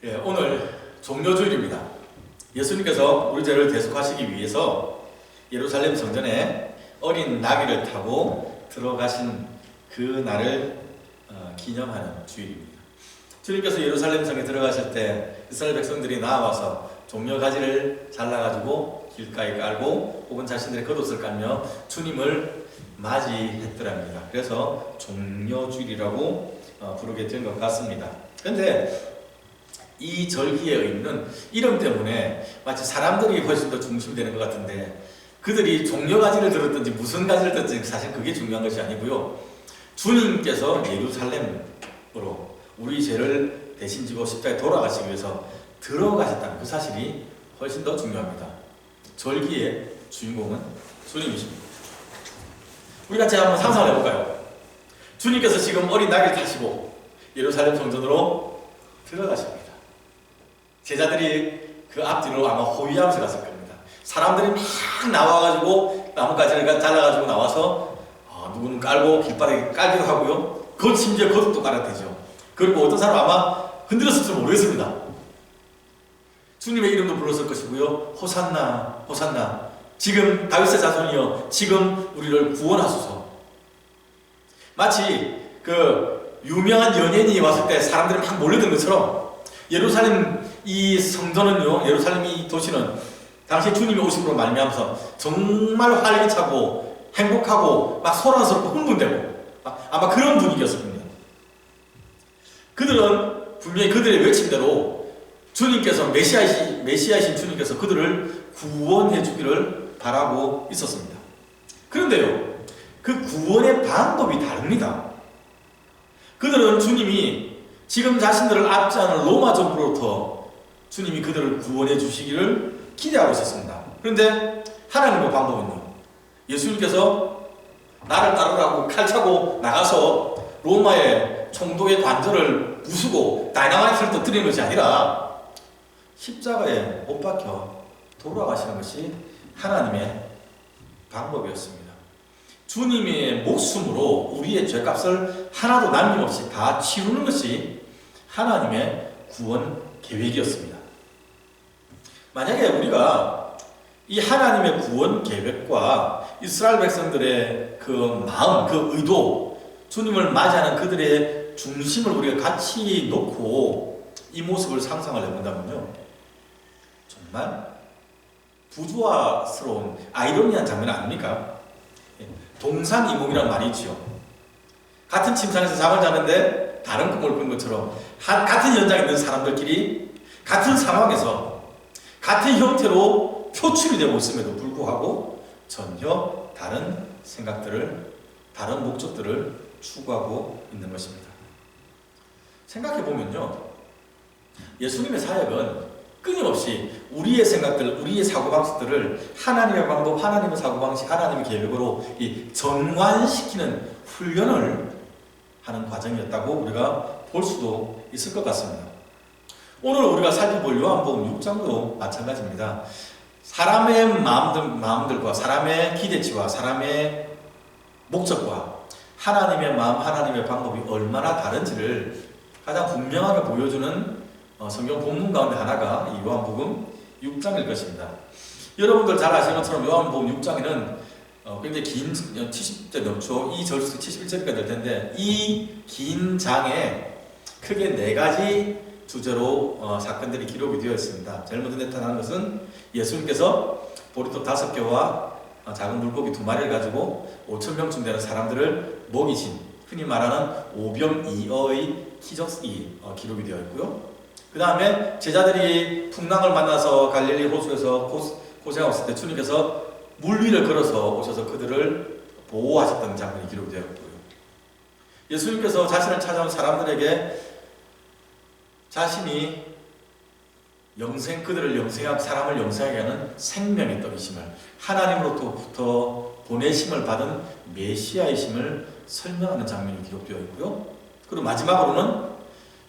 예, 오늘 종료주일입니다. 예수님께서 우리 죄를 대속하시기 위해서 예루살렘 성전에 어린 나귀를 타고 들어가신 그 날을 기념하는 주일입니다. 주님께서 예루살렘 성에 들어가실 때 이스라엘 백성들이 나와서 종려가지를 잘라가지고 길가에 깔고 혹은 자신들의 겉옷을 깔며 주님을 맞이했더랍니다. 그래서 종려주일이라고 부르게 된 것 같습니다. 그런데 이 절기의 의미는 이름 때문에 마치 사람들이 훨씬 더 중심이 되는 것 같은데, 그들이 종려가지를 들었든지 무슨 가지를 들었든지 사실 그게 중요한 것이 아니고요, 주님께서 예루살렘으로 우리 죄를 대신 지고 십자가에 돌아가시기 위해서 들어가셨다는 그 사실이 훨씬 더 중요합니다. 절기의 주인공은 주님이십니다. 우리 같이 한번 상상을 해볼까요? 주님께서 지금 어린 나귀를 타시고 예루살렘 성전으로 들어가십니다. 제자들이 그 앞뒤로 아마 호위하면서 갔을 겁니다. 사람들이 막 나와가지고 나뭇가지를 잘라가지고 나와서 누구는 깔고 길바닥에 깔기도 하고요, 심지어 겉옷도 깔아대죠. 그리고 어떤 사람은 아마 흔들었을지 모르겠습니다. 주님의 이름도 불렀을 것이고요, 호산나 호산나, 지금 다윗의 자손이여 지금 우리를 구원하소서. 마치 그 유명한 연예인이 왔을 때 사람들이 막 몰려든 것처럼 예루살렘 이 성전은요, 예루살렘 이 도시는 당시 주님이 오심으로 말미암아서 정말 활기차고 행복하고 막 소란스럽고 흥분되고 아마 그런 분위기였을 겁니다. 그들은 분명히 그들의 외침대로 주님께서 메시아이신 주님께서 그들을 구원해 주기를 바라고 있었습니다. 그런데요, 그 구원의 방법이 다릅니다. 그들은 주님이 지금 자신들을 압제하는 로마 정부로부터 주님이 그들을 구원해 주시기를 기대하고 있었습니다. 그런데 하나님의 방법은요, 예수님께서 나를 따르라고 칼차고 나가서 로마의 총독의 관절을 부수고 다이너마이트를 터뜨리는 것이 아니라 십자가에 못 박혀 돌아가시는 것이 하나님의 방법이었습니다. 주님의 목숨으로 우리의 죄값을 하나도 남김없이 다 치르는 것이 하나님의 구원 계획이었습니다. 만약에 우리가 이 하나님의 구원 계획과 이스라엘 백성들의 그 마음, 그 의도, 주님을 맞이하는 그들의 중심을 우리가 같이 놓고 이 모습을 상상을 해본다면요, 정말 부조화스러운 아이러니한 장면 아닙니까? 동상이몽이라는 말이 있지요. 같은 침상에서 잠을 자는데 다른 꿈을 꾼 것처럼 같은 현장에 있는 사람들끼리 같은 상황에서 같은 형태로 표출이 되고 있음에도 불구하고 전혀 다른 생각들을, 다른 목적들을 추구하고 있는 것입니다. 생각해보면요, 예수님의 사역은 끊임없이 우리의 생각들, 우리의 사고방식들을 하나님의 방법, 하나님의 사고방식, 하나님의 계획으로 전환시키는 훈련을 하는 과정이었다고 우리가 볼 수도 있을 것 같습니다. 오늘 우리가 살펴볼 요한복음 6장도 마찬가지입니다. 사람의 마음들과 사람의 기대치와 사람의 목적과 하나님의 마음, 하나님의 방법이 얼마나 다른지를 가장 분명하게 보여주는 성경 본문 가운데 하나가 이 요한복음 6장일 것입니다. 여러분들 잘 아시는 것처럼 요한복음 6장에는 굉장히 긴 70절 넘죠. 이 절수 71절까지 될 텐데, 이 긴 장에 크게 4가지 주제로 사건들이 기록이 되어 있습니다. 제일 먼저 나타나는 것은 예수님께서 보리떡 5개와 작은 물고기 2마리를 가지고 5,000명쯤 되는 사람들을 먹이신, 흔히 말하는 오병이어의 기적이 기록이 되어 있고요. 그 다음에 제자들이 풍랑을 만나서 갈릴리 호수에서 고생했을 때 주님께서 물 위를 걸어서 오셔서 그들을 보호하셨던 장면이 기록이 되어 있고요. 예수님께서 자신을 찾아온 사람들에게 자신이 그들을 사람을 영생하게 하는 생명의 떡이심을, 하나님으로부터 보내심을 받은 메시아이심을 설명하는 장면이 기록되어 있고요. 그리고 마지막으로는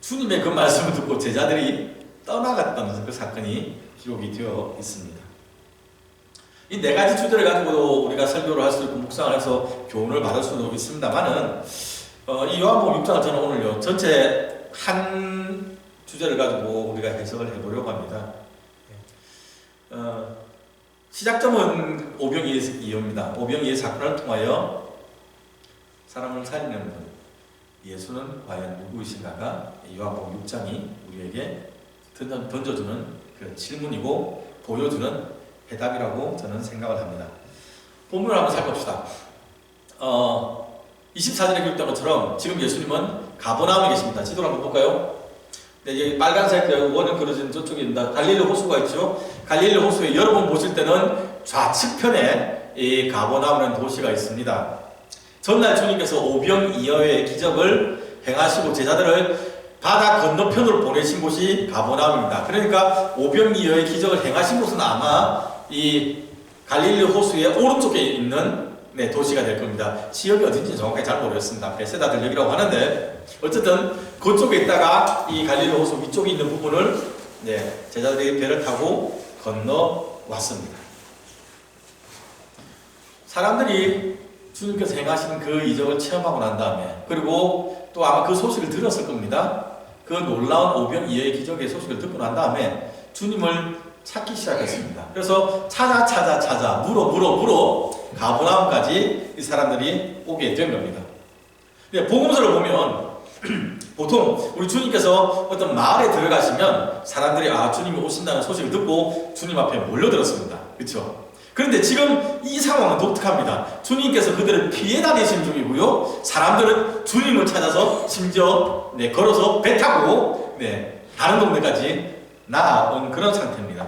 주님의 그 말씀을 듣고 제자들이 떠나갔던 그 사건이 기록이 되어 있습니다. 이 4가지 주제를 가지고 우리가 설교를 할 수 있고 묵상을 해서 교훈을 받을 수도 있습니다만은 이 요한복음 6장을 저는 오늘요 전체 한 주제를 가지고 우리가 해석을 해보려고 합니다. 시작점은 오병이어입니다. 오병이의 사건을 통하여 사람을 살리는 분, 예수는 과연 누구이신가가 요한복음 6장이 우리에게 던져주는 그 질문이고 보여주는 해답이라고 저는 생각을 합니다. 본문을 한번 살펴봅시다. 24절에 기록된 것처럼 지금 예수님은 가버나움에 계십니다. 지도를 한번 볼까요? 네, 여기 빨간색 원은 그려진 저쪽에 있습니다. 갈릴리 호수가 있죠. 갈릴리 호수에 여러분 보실 때는 좌측편에 이 가버나움이라는 도시가 있습니다. 전날 주님께서 오병이어의 기적을 행하시고 제자들을 바다 건너편으로 보내신 곳이 가버나움입니다. 그러니까 오병이어의 기적을 행하신 곳은 아마 이 갈릴리 호수의 오른쪽에 있는 도시가 될 겁니다. 지역이 어딘지 정확하게 잘 모르겠습니다. 베세다 들역이라고 하는데 어쨌든 그쪽에 있다가 이 갈릴리 호수 위쪽에 있는 부분을 제자들이 배를 타고 건너왔습니다. 사람들이 주님께서 행하신 그 이적을 체험하고 난 다음에 그리고 또 아마 그 소식을 들었을 겁니다. 그 놀라운 오병이어의 기적의 소식을 듣고 난 다음에 주님을 찾기 시작했습니다. 그래서 찾아 물어 가버나움까지 이 사람들이 오게 된 겁니다. 복음서를 보면 보통 우리 주님께서 어떤 마을에 들어가시면 사람들이 주님이 오신다는 소식을 듣고 주님 앞에 몰려들었습니다. 그렇죠? 그런데 지금 이 상황은 독특합니다. 주님께서 그들을 피해 다니신 중이고요. 사람들은 주님을 찾아서 심지어 걸어서 배 타고 다른 동네까지 나아온 그런 상태입니다.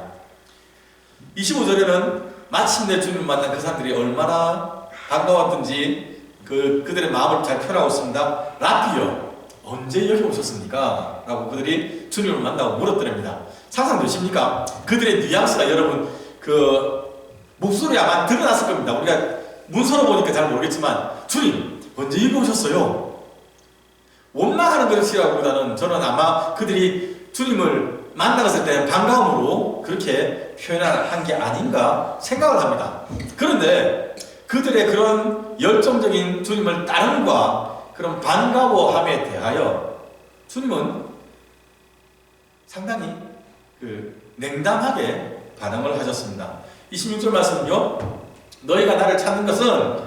25절에는 마침내 주님을 만난 그 사람들이 얼마나 반가웠던지 그들의 마음을 잘 표현하고 있습니다. 라피여, 언제 여기 오셨습니까? 라고 그들이 주님을 만나고 물었더랍니다. 상상되십니까? 그들의 뉘앙스가 여러분 목소리 아마 드러났을 겁니다. 우리가 문서로 보니까 잘 모르겠지만 주님, 언제 여기 오셨어요? 원망하는 것이라기보다는 저는 아마 그들이 주님을 만나갔을 때 반가움으로 그렇게 표현한 게 아닌가 생각을 합니다. 그런데 그들의 그런 열정적인 주님을 따름과 그런 반가워함에 대하여 주님은 상당히 냉담하게 반응을 하셨습니다. 26절 말씀은요, 너희가 나를 찾는 것은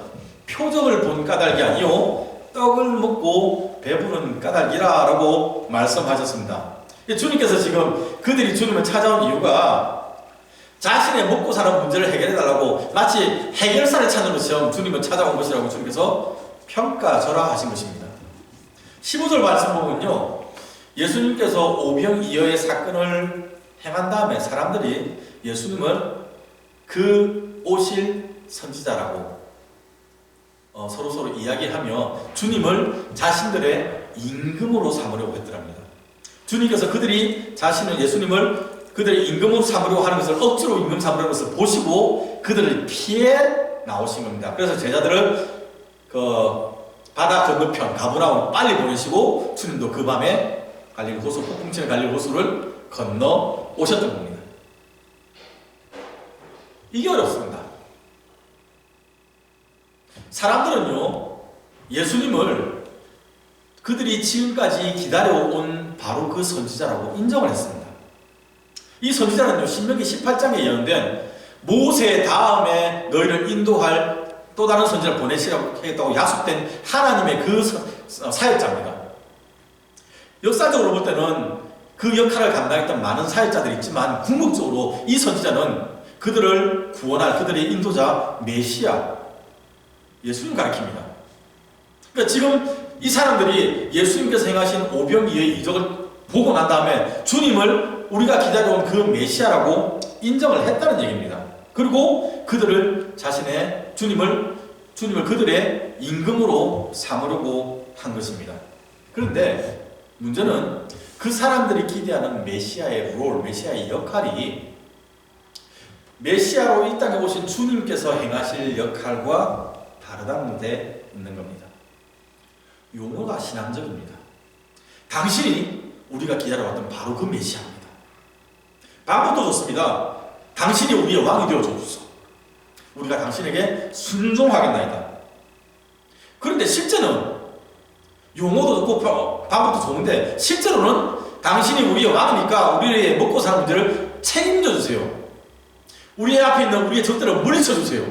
표적을 본 까닭이 아니요 떡을 먹고 배부른 까닭이라 라고 말씀하셨습니다. 주님께서 지금 그들이 주님을 찾아온 이유가 자신의 먹고 사는 문제를 해결해달라고 마치 해결사를 찾는 것처럼 주님을 찾아온 것이라고 주님께서 평가절하하신 것입니다. 15절 말씀 보면요, 예수님께서 오병이어의 사건을 행한 다음에 사람들이 예수님을 그 오실 선지자라고 서로 이야기하며 주님을 자신들의 임금으로 삼으려고 했더랍니다. 주님께서 그들이 예수님을 그들의 임금으로 삼으려고 하는 것을 억지로 임금 삼으려는 것을 보시고 그들을 피해 나오신 겁니다. 그래서 제자들을 바다 건너편 가버나움으로 빨리 보내시고 주님도 그 밤에 갈릴리 호수, 폭풍 치는 갈릴리 호수를 건너 오셨던 겁니다. 이게 어렵습니다. 사람들은요, 예수님을 그들이 지금까지 기다려온 바로 그 선지자라고 인정을 했습니다. 이 선지자는요, 신명기 18장에 예언된 모세 다음에 너희를 인도할 또 다른 선지자를 보내시겠다고 약속된 하나님의 그 사역자입니다. 역사적으로 볼 때는 그 역할을 감당했던 많은 사역자들이 있지만 궁극적으로 이 선지자는 그들을 구원할 그들의 인도자 메시아 예수님 가리킵니다. 그러니까 지금 이 사람들이 예수님께서 행하신 오병이어의 이적을 보고 난 다음에 주님을 우리가 기다려온 그 메시아라고 인정을 했다는 얘기입니다. 그리고 그들을 주님을 그들의 임금으로 삼으려고 한 것입니다. 그런데 문제는 그 사람들이 기대하는 메시아의 메시아의 역할이 메시아로 이 땅에 오신 주님께서 행하실 역할과 다르다는 데 있는 겁니다. 용어가 신앙적입니다. 당신이 우리가 기다려왔던 바로 그 메시아입니다. 방법도 좋습니다. 당신이 우리의 왕이 되어주소서. 우리가 당신에게 순종하겠나이다. 그런데 실제는 용어도 좋고 방법도 좋은데 실제로는 당신이 우리의 왕이니까 우리의 먹고 사는 문제를 책임져 주세요. 우리 앞에 있는 우리의 적들을 물리쳐 주세요.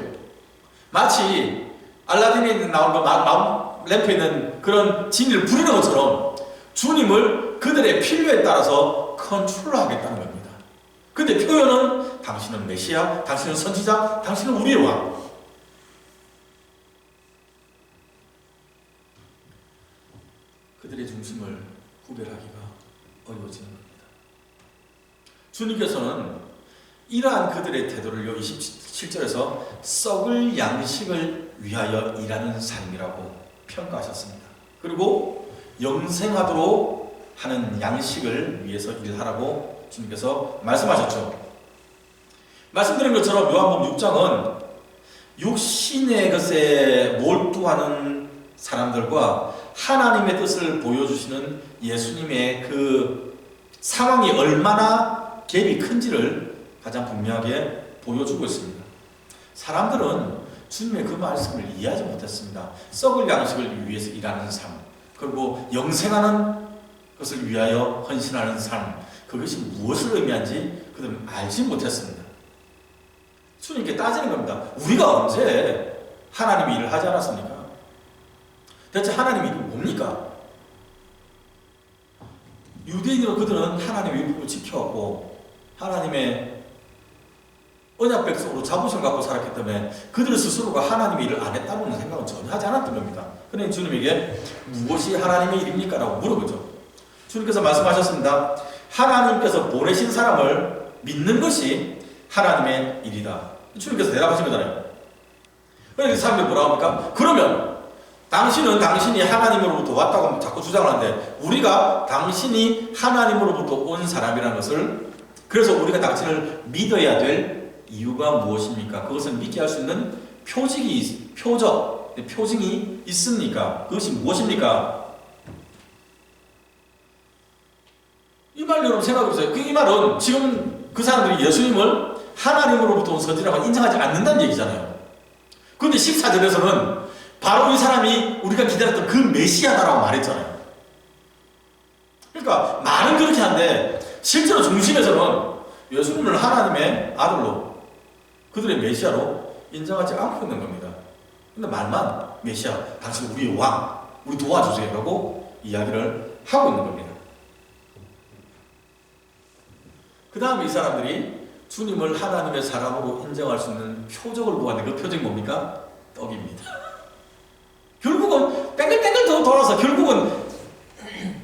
마치 알라딘에 나온 램프에 있는 그런 진리를 부리는 것처럼 주님을 그들의 필요에 따라서 컨트롤하겠다는 겁니다. 근데 표현은 당신은 메시아, 당신은 선지자, 당신은 우리의 왕. 그들의 중심을 구별하기가 어려워지는 겁니다. 주님께서는 이러한 그들의 태도를 27절에서 썩을 양식을 위하여 일하는 삶이라고 평가하셨습니다. 그리고 영생하도록 하는 양식을 위해서 일하라고 주님께서 말씀하셨죠. 말씀드린 것처럼 요한복음 6장은 육신의 것에 몰두하는 사람들과 하나님의 뜻을 보여주시는 예수님의 그 상황이 얼마나 갭이 큰지를 가장 분명하게 보여주고 있습니다. 사람들은 주님의 그 말씀을 이해하지 못했습니다. 썩을 양식을 위해서 일하는 삶, 그리고 영생하는 것을 위하여 헌신하는 삶, 그것이 무엇을 의미하는지 그들은 알지 못했습니다. 주님께 따지는 겁니다. 우리가 언제 하나님의 일을 하지 않았습니까? 대체 하나님의 일이 뭡니까? 유대인으로 그들은 하나님의 율법을 지켜왔고 하나님의 언약 백성으로 자부심을 갖고 살았기 때문에 그들 스스로가 하나님의 일을 안 했다는 생각은 전혀 하지 않았던 겁니다. 그러니 주님에게 무엇이 하나님의 일입니까? 라고 물어보죠. 주님께서 말씀하셨습니다. 하나님께서 보내신 사람을 믿는 것이 하나님의 일이다. 주님께서 대답하신 거잖아요. 그러니까 사람들이 뭐라고 합니까? 그러면 당신은 당신이 하나님으로부터 왔다고 자꾸 주장을 하는데 우리가 당신이 하나님으로부터 온 사람이라는 것을, 그래서 우리가 당신을 믿어야 될 이유가 무엇입니까? 그것을 믿게 할 수 있는 표징이 있습니까? 그것이 무엇입니까? 이 말 여러분 생각해보세요. 이 말은 지금 그 사람들이 예수님을 하나님으로부터 온 선지라고 인정하지 않는다는 얘기잖아요. 그런데 14절에서는 바로 이 사람이 우리가 기다렸던 그 메시아다라고 말했잖아요. 그러니까 말은 그렇게 한데 실제로 중심에서는 예수님을 하나님의 아들로, 그들의 메시아로 인정하지 않고 있는 겁니다. 근데 말만 메시아, 당신 우리의 왕, 우리 도와주세요 라고 이야기를 하고 있는 겁니다. 그 다음에 이 사람들이 주님을 하나님의 사람으로 인정할 수 있는 표적을 보았는데 그 표적이 뭡니까? 떡입니다. 결국은 뺑글뺑글 돌아서 결국은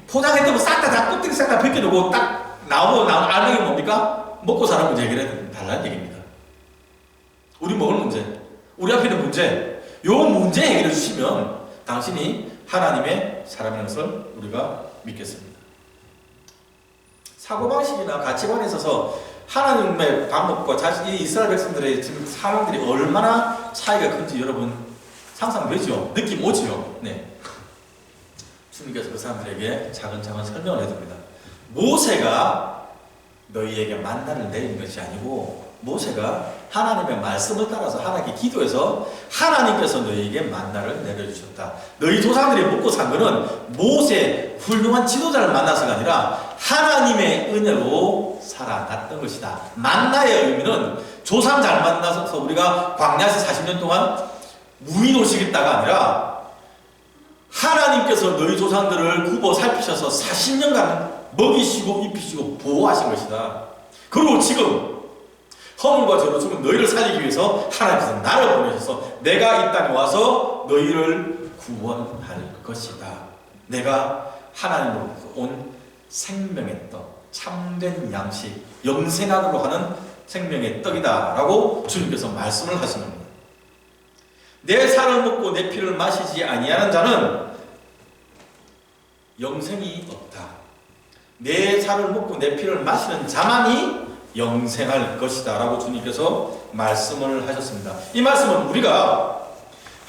포장했던 거 싹 다 껍데기 싹 다 벗겨놓고 딱 나오는 알맹이 뭡니까? 먹고 사는 문제 해결해 달라는 얘기입니다. 우리 먹을 문제, 우리 앞에 있는 문제, 요 문제 해결해 주시면 당신이 하나님의 사람이라는 것을 우리가 믿겠습니다. 사고방식이나 가치관에 있어서 하나님의 방법과 자신이 이스라엘 백성들의 지금 상황들이 얼마나 차이가 큰지 여러분 상상되죠? 느낌 오죠? 네. 주님께서 그 사람들에게 차근차근 설명을 해줍니다. 모세가 너희에게 만나를 내린 것이 아니고 모세가 하나님의 말씀을 따라서 하나님께 기도해서 하나님께서 너희에게 만나를 내려주셨다. 너희 조상들이 먹고 산 거는 모세 훌륭한 지도자를 만나서가 아니라 하나님의 은혜로 살아났던 것이다. 만나의 의미는 조상 잘 만나서 우리가 광야에서 40년 동안 무인도시겠다가 아니라 하나님께서 너희 조상들을 굽어 살피셔서 40년간 먹이시고 입히시고 보호하신 것이다. 그리고 지금 허물과 죄로 죽은 너희를 살리기 위해서 하나님께서 나를 보내셔서 내가 이 땅에 와서 너희를 구원할 것이다. 내가 하나님으로부터 온 생명의 떡, 참된 양식, 영생하도록 하는 생명의 떡이다 라고 주님께서 말씀을 하신 겁니다. 내 살을 먹고 내 피를 마시지 아니하는 자는 영생이 없다. 내 살을 먹고 내 피를 마시는 자만이 영생할 것이다 라고 주님께서 말씀을 하셨습니다. 이 말씀은 우리가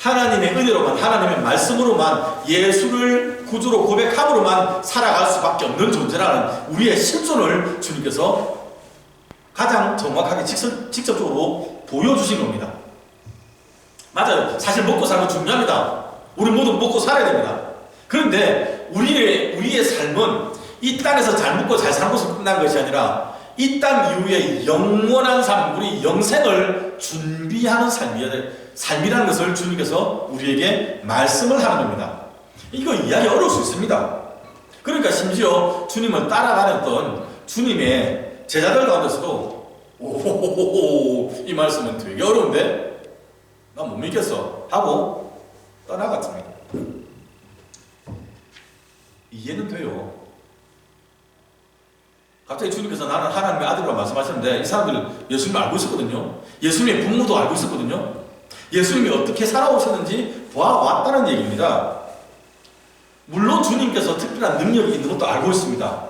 하나님의 은혜로만, 하나님의 말씀으로만, 예수를 구주로 고백함으로만 살아갈 수밖에 없는 존재라는 우리의 실존을 주님께서 가장 정확하게 직접적으로 보여주신 겁니다. 맞아요. 사실 먹고 사는 건 중요합니다. 우리 모두 먹고 살아야 됩니다. 그런데 우리의 삶은 이 땅에서 잘 먹고 잘 사는 것으로 끝난 것이 아니라 이 땅 이후에 영원한 삶, 우리 영생을 준비하는 삶이라는 것을 주님께서 우리에게 말씀을 하는 겁니다. 이거 이해하기 어려울 수 있습니다. 그러니까 심지어 주님을 따라다녔던 주님의 제자들 가운데서도 오호호호 이 말씀은 되게 어려운데 나 못 믿겠어 하고 떠나갔습니다. 이해는 돼요. 갑자기 주님께서 나는 하나님의 아들이라고 말씀하셨는데 이 사람들 예수님을 알고 있었거든요. 예수님의 부모도 알고 있었거든요. 예수님이 어떻게 살아오셨는지 보아왔다는 얘기입니다. 물론 주님께서 특별한 능력이 있는 것도 알고 있습니다.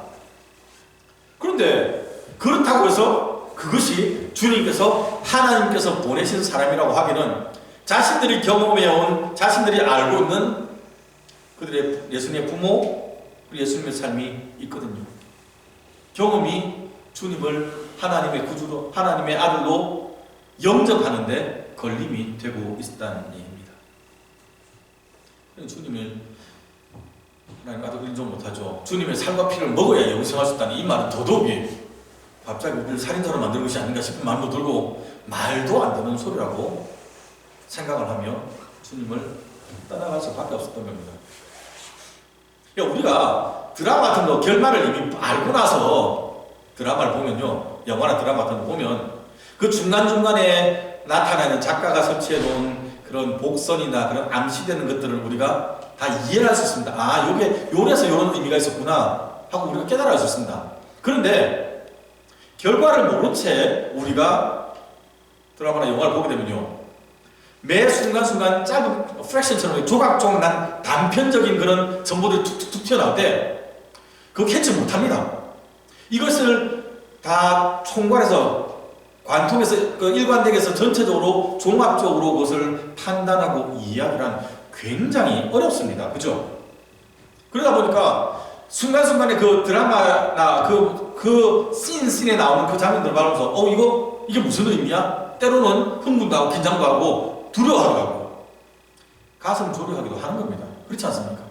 그런데 그렇다고 해서 그것이 주님께서 하나님께서 보내신 사람이라고 하기는 자신들이 경험해온, 자신들이 알고 있는 그들의 예수님의 부모, 예수님의 삶이 있거든요. 경험이 주님을 하나님의 구주로, 하나님의 아들로 영접하는데 걸림이 되고 있다는 얘기입니다. 주님을 하나님 아들 인정 못하죠. 주님의 살과 피를 먹어야 영생할 수 있다는 이 말은 더더욱이 갑자기 우리를 살인자로 만드는 것이 아닌가 싶은 마음도 들고 말도 안 되는 소리라고 생각을 하며 주님을 떠나갈 수밖에 없었던 겁니다. 우리가 드라마 같은 거 결말을 이미 알고 나서 드라마를 보면요, 영화나 드라마 같은 거 보면 그 중간중간에 나타나는 작가가 설치해 놓은 그런 복선이나 그런 암시되는 것들을 우리가 다 이해할 수 있습니다. 아, 요게 요래서 이런 의미가 있었구나 하고 우리가 깨달을 수 있습니다. 그런데 결과를 모른 채 우리가 드라마나 영화를 보게 되면요, 매 순간순간 짧은 프랙션처럼 조각조각 난 단편적인 그런 정보들이 툭툭툭 튀어나올 때 그거 캐치 못합니다. 이것을 다 총괄해서 관통해서 그 일관되게서 전체적으로 종합적으로 그것을 판단하고 이해하기란 굉장히 어렵습니다. 그죠? 그러다 보니까 순간순간에 그 드라마나 그 씬에 나오는 그 장면들을 보면서 이게 무슨 의미야? 때로는 흥분도 하고 긴장도 하고 두려워하기도 하고 가슴 졸여하기도 하는 겁니다. 그렇지 않습니까?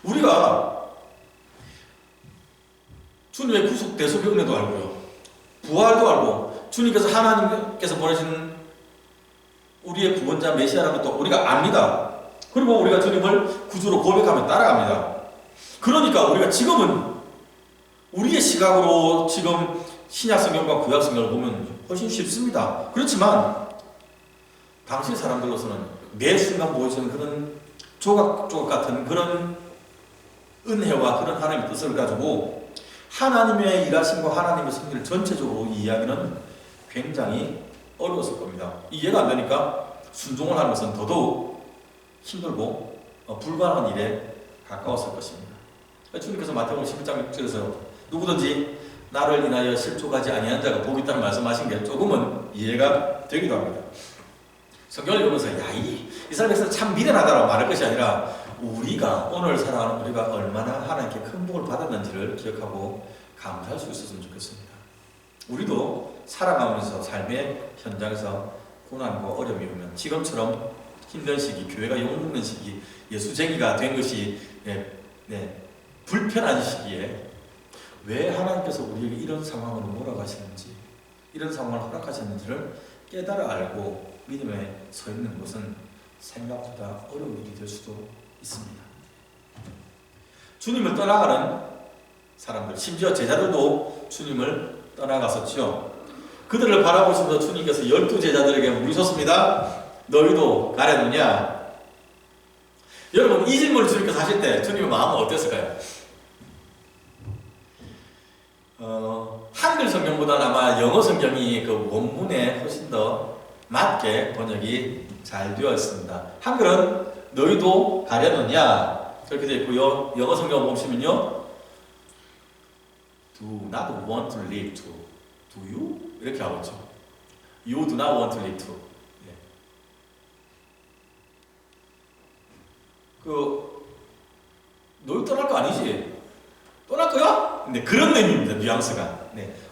우리가 주님의 구속 대속의 은혜도 알고요, 부활도 알고 주님께서 하나님께서 보내신 우리의 구원자 메시아라는 것도 우리가 압니다. 그리고 우리가 주님을 구주로 고백하며 따라갑니다. 그러니까 우리가 지금은 우리의 시각으로 지금 신약성경과 구약성경을 보면 훨씬 쉽습니다. 그렇지만 당시 사람들로서는 매 순간 보여지는 그런 조각조각 같은 그런 은혜와 그런 하나님의 뜻을 가지고 하나님의 일하심과 하나님의 섭리를 전체적으로 이해하기는 굉장히 어려웠을 겁니다. 이해가 안 되니까 순종을 하는 것은 더더욱 힘들고 불가능한 일에 가까웠을 것입니다. 주님께서 마태복음 11장 6절에서 누구든지 나를 인하여 실족하지 아니한 자가 복이 있다는 말씀하신 게 조금은 이해가 되기도 합니다. 성경을 읽으면서 이 이스라엘 백성은 참 미련하다라고 말할 것이 아니라 우리가 오늘 살아가는 우리가 얼마나 하나님께 큰 복을 받았는지를 기억하고 감사할 수 있었으면 좋겠습니다. 우리도 살아가면서 삶의 현장에서 고난과 어려움이 오면 지금처럼 힘든 시기, 교회가 욕먹는 시기, 예수쟁이가 된 것이 불편한 시기에 왜 하나님께서 우리에게 이런 상황으로 몰아가시는지, 이런 상황을 허락하셨는지를 깨달아 알고 믿음에 서 있는 것은 생각보다 어려운 일이 될 수도 있습니다. 주님을 떠나가는 사람들, 심지어 제자들도 주님을 떠나갔었죠. 그들을 바라보시면서 주님께서 12제자들에게 물으셨습니다. 너희도 가려느냐? 여러분, 이 질문을 주님께서 하실 때 주님의 마음은 어땠을까요? 한글 성경보다는 아마 영어 성경이 그 원문에 훨씬 더 맞게 번역이 잘 되어 있습니다. 한글은 너희도 가려느냐 그렇게 되어 있고요. 영어 성경 보시면요, do not want to live to, do you? 이렇게 하고 있죠. You do not want to live to. 너희 떠날 거 아니지? 떠날 거야? 근데 그런 의미입니다. 뉘앙스가.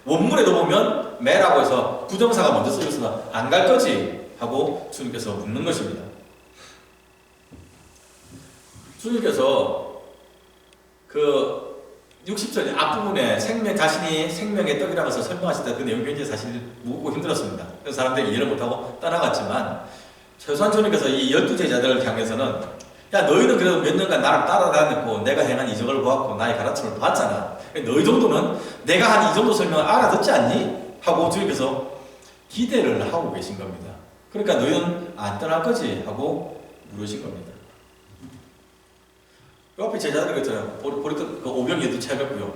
원문에도 보면 매라고 해서 부정사가 먼저 쓰여서 안 갈 거지? 하고 주님께서 묻는 것입니다. 주님께서 60절 앞부분에 자신이 생명의 떡이라면서 설명하실 때 그 내용이 굉장히 사실 무겁고 힘들었습니다. 그래서 사람들이 이해를 못하고 떠나갔지만 최소한 주님께서 이 12제자들을 향해서는 야 너희는 그래도 몇 년간 나를 따라다녔고 내가 행한 이적을 보았고 나의 가르침을 봤잖아. 너희 정도는 내가 한 이 정도 설명을 알아듣지 않니? 하고 주님께서 기대를 하고 계신 겁니다. 그러니까 너희는 안 떠날 거지? 하고 물으신 겁니다. 그 앞에 제자들이 있잖아요. 보리떡 그 오병이어도 체험했고요.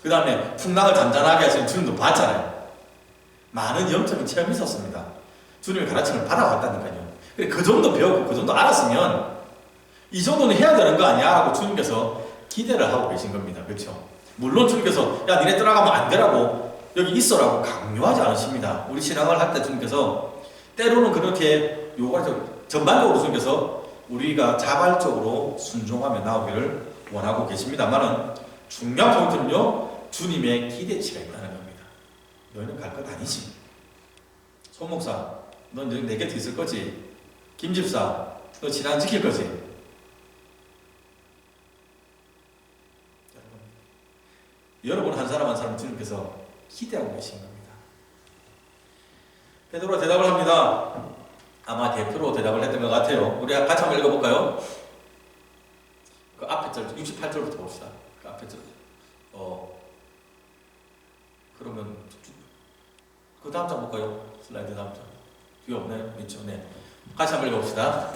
그 다음에 풍랑을 잔잔하게 하시는 주님도 봤잖아요. 많은 영적인 체험이 있었습니다. 주님의 가르침을 받아왔다니까요. 그 정도 배웠고 그 정도 알았으면 이 정도는 해야 되는 거 아니야? 하고 주님께서 기대를 하고 계신 겁니다. 그렇죠? 물론 주님께서 야 니네 떠나가면 안 되라고 여기 있어라고 강요하지 않으십니다. 우리 신앙을 할 때 주님께서 때로는 그렇게 요구하죠. 전반적으로 주님께서 우리가 자발적으로 순종하며 나오기를 원하고 계십니다만은 중요한 포인트는요, 주님의 기대치가 있다는 겁니다. 너희는 갈 것 아니지. 손 목사, 넌 내 곁에 있을 거지. 김 집사, 너 신앙 지킬 거지. 여러분 한 사람 한 사람 주님께서 기대하고 계신 겁니다. 베드로가 대답을 합니다. 아마 대표로 대답을 했던 것 같아요. 우리 같이 한번 읽어볼까요? 그 앞에 절, 68절부터 봅시다. 그 앞에 절. 그러면 그 다음 장 볼까요? 슬라이드 다음 장. 뒤에 없나요? 있죠. 네. 같이 한번 읽어봅시다.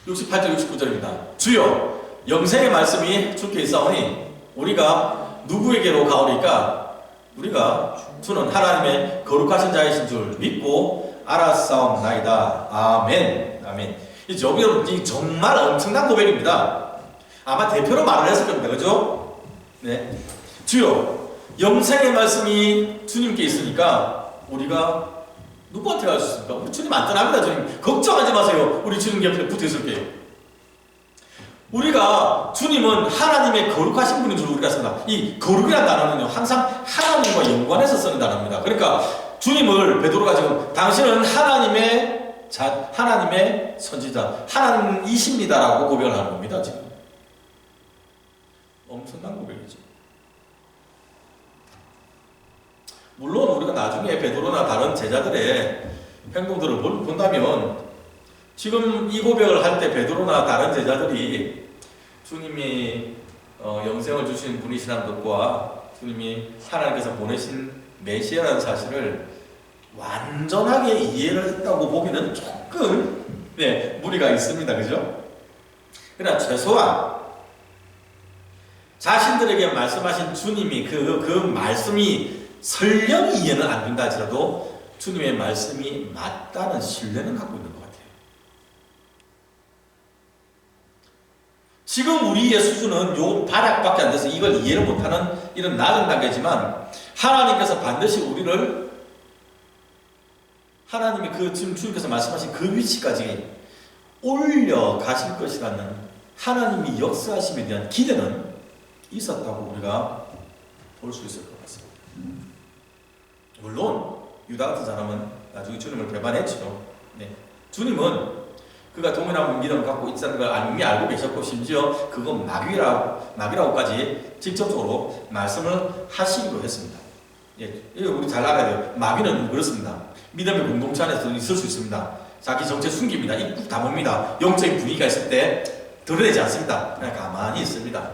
68절, 69절입니다. 주여, 영생의 말씀이 주께 있사오니 우리가 누구에게로 가오리까? 우리가 주는 하나님의 거룩하신 자이신 줄 믿고 알았사옵나이다. 아멘. 아멘. 이 정말 엄청난 고백입니다. 아마 대표로 말을 했을 겁니다. 그죠? 네. 주여, 영생의 말씀이 주님께 있으니까 우리가 누구한테 갈 수 있습니까? 우리 주님 안 떠납니다. 주님 걱정하지 마세요. 우리 주님 옆에 붙어 있을게요. 우리가 주님은 하나님의 거룩하신 분인 줄 우리가 쓴다. 이 거룩이라는 단어는요, 항상 하나님과 연관해서 쓰는 단어입니다. 그러니까 주님을 베드로가 지금 당신은 하나님의 선지자, 하나님이십니다라고 고백을 하는 겁니다. 지금 엄청난 고백이죠. 물론 우리가 나중에 베드로나 다른 제자들의 행동들을 본다면 지금 이 고백을 할 때 베드로나 다른 제자들이 주님이 영생을 주신 분이시라는 것과 주님이 하나님께서 보내신 메시아라는 사실을 완전하게 이해를 했다고 보기는 조금 무리가 있습니다. 그죠? 그러나 최소한 자신들에게 말씀하신 주님이 그 말씀이 설령 이해는 안 된다 할지라도 주님의 말씀이 맞다는 신뢰는 갖고 있는 것 같아요. 지금 우리의 수준은 요 발약밖에 안 돼서 이걸 이해를 못하는 이런 낮은 단계지만 하나님께서 반드시 우리를 하나님이 지금 주님께서 말씀하신 그 위치까지 올려가실 것이라는 하나님이 역사하심에 대한 기대는 있었다고 우리가 볼 수 있을 것 같습니다. 물론 유다 같은 사람은 나중에 주님을 배반했죠. 주님은 그가 동일한 믿음을 갖고 있다는 걸 이미 알고 계셨고 심지어 그건 마귀라고까지 직접적으로 말씀을 하시기도 했습니다. 이거 우리 잘 알아야 돼요. 마귀는 그렇습니다. 믿음의 공동체 안에서 있을 수 있습니다. 자기 정체 숨깁니다. 입국 다뭅니다. 영적인 분위기가 있을 때 드러내지 않습니다. 그냥 가만히 있습니다.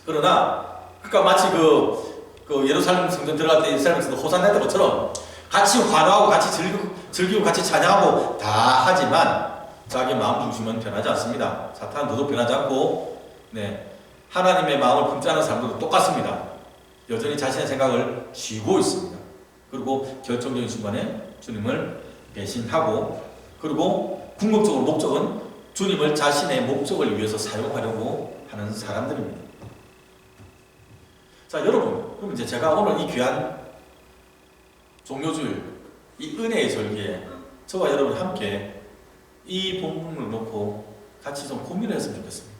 그러나 그러니까 마치 그 예루살렘 성전 들어갈 때 이스라엘에서도 호산나 했던 것처럼 같이 환호하고 같이 즐기고 같이 찬양하고 다 하지만 자기 마음 중심은 변하지 않습니다. 사탄은 너도 변하지 않고 하나님의 마음을 품지 않은 사람들도 똑같습니다. 여전히 자신의 생각을 쥐고 있습니다. 그리고 결정적인 순간에 주님을 배신하고 그리고 궁극적으로 목적은 주님을 자신의 목적을 위해서 사용하려고 하는 사람들입니다. 자, 여러분, 그럼 이제 제가 오늘 이 귀한 종료주일, 이 은혜의 절기에 저와 여러분 함께 이 본문을 놓고 같이 좀 고민을 했으면 좋겠습니다.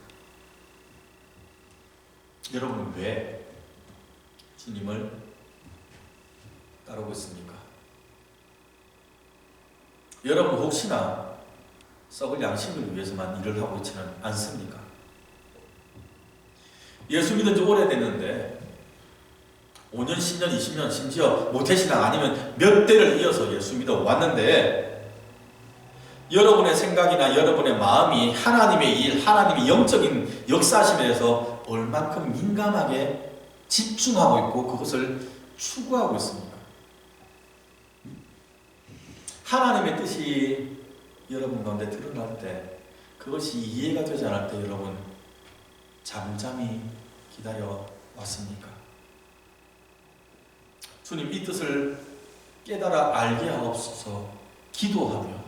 여러분은 왜 주님을 따르고 있습니까? 여러분 혹시나 썩을 양식을 위해서만 일을 하고 있지는 않습니까? 예수 믿은 지 오래됐는데 5년, 10년, 20년 심지어 모태신앙 아니면 몇 대를 이어서 예수 믿어 왔는데 여러분의 생각이나 여러분의 마음이 하나님의 일, 하나님의 영적인 역사심에 대해서 얼만큼 민감하게 집중하고 있고 그것을 추구하고 있습니까? 하나님의 뜻이 여러분 가운데 드러날 때 그것이 이해가 되지 않을 때 여러분 잠잠히 기다려 왔습니까? 주님 이 뜻을 깨달아 알게 하옵소서 기도하며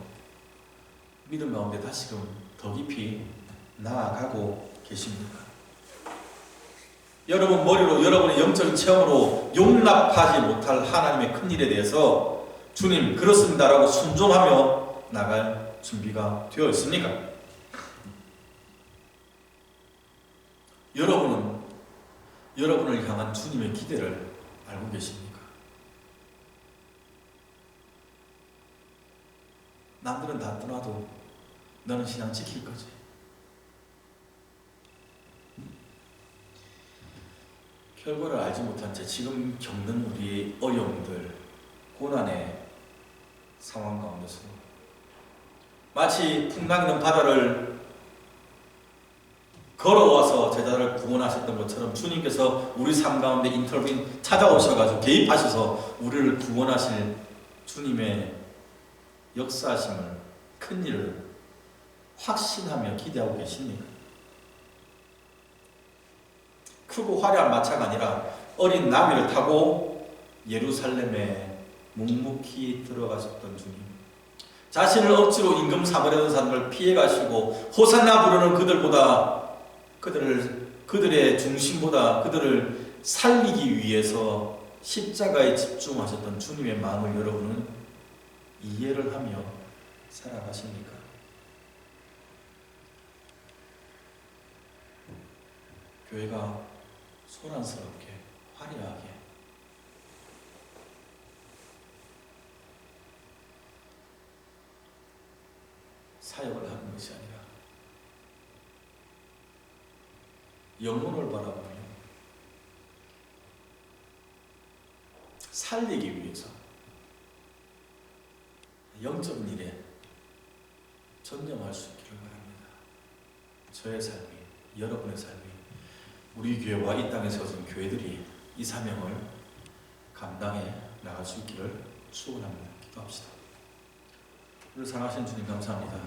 믿음 가운데 다시금 더 깊이 나아가고 계십니까? 여러분 머리로 여러분의 영적인 체험으로 용납하지 못할 하나님의 큰 일에 대해서 주님 그렇습니다라고 순종하며 나갈 준비가 되어 있습니까? 여러분은 여러분을 향한 주님의 기대를 알고 계십니까? 남들은 다 떠나도 너는 신앙 지킬 거지. 결과를 알지 못한 채 지금 겪는 우리의 어려움들, 고난의 상황 가운데서 마치 풍랑 있는 바다를 걸어와서 제자를 구원하셨던 것처럼 주님께서 우리 삶 가운데 인터빈 찾아오셔가지고 개입하셔서 우리를 구원하실 주님의 역사하심을 큰 일을 확신하며 기대하고 계십니까? 크고 화려한 마차가 아니라 어린 나귀를 타고 예루살렘에 묵묵히 들어가셨던 주님, 자신을 억지로 임금 삼으려던 사람을 피해가시고 호산나 부르는 그들보다 그들의 중심보다 그들을 살리기 위해서 십자가에 집중하셨던 주님의 마음을 여러분은 이해를 하며 살아가십니까? 교회가 소란스럽게 화려하게 사역을 하는 것이 아니라 영혼을 바라보며 살리기 위해서 영적인 일에 전념할 수 있기를 바랍니다. 저의 삶이, 여러분의 삶이, 우리 교회와 이 땅에 세워진 교회들이 이 사명을 감당해 나갈 수 있기를 축원합니다. 기도합시다. 우리 사랑하신 주님 감사합니다.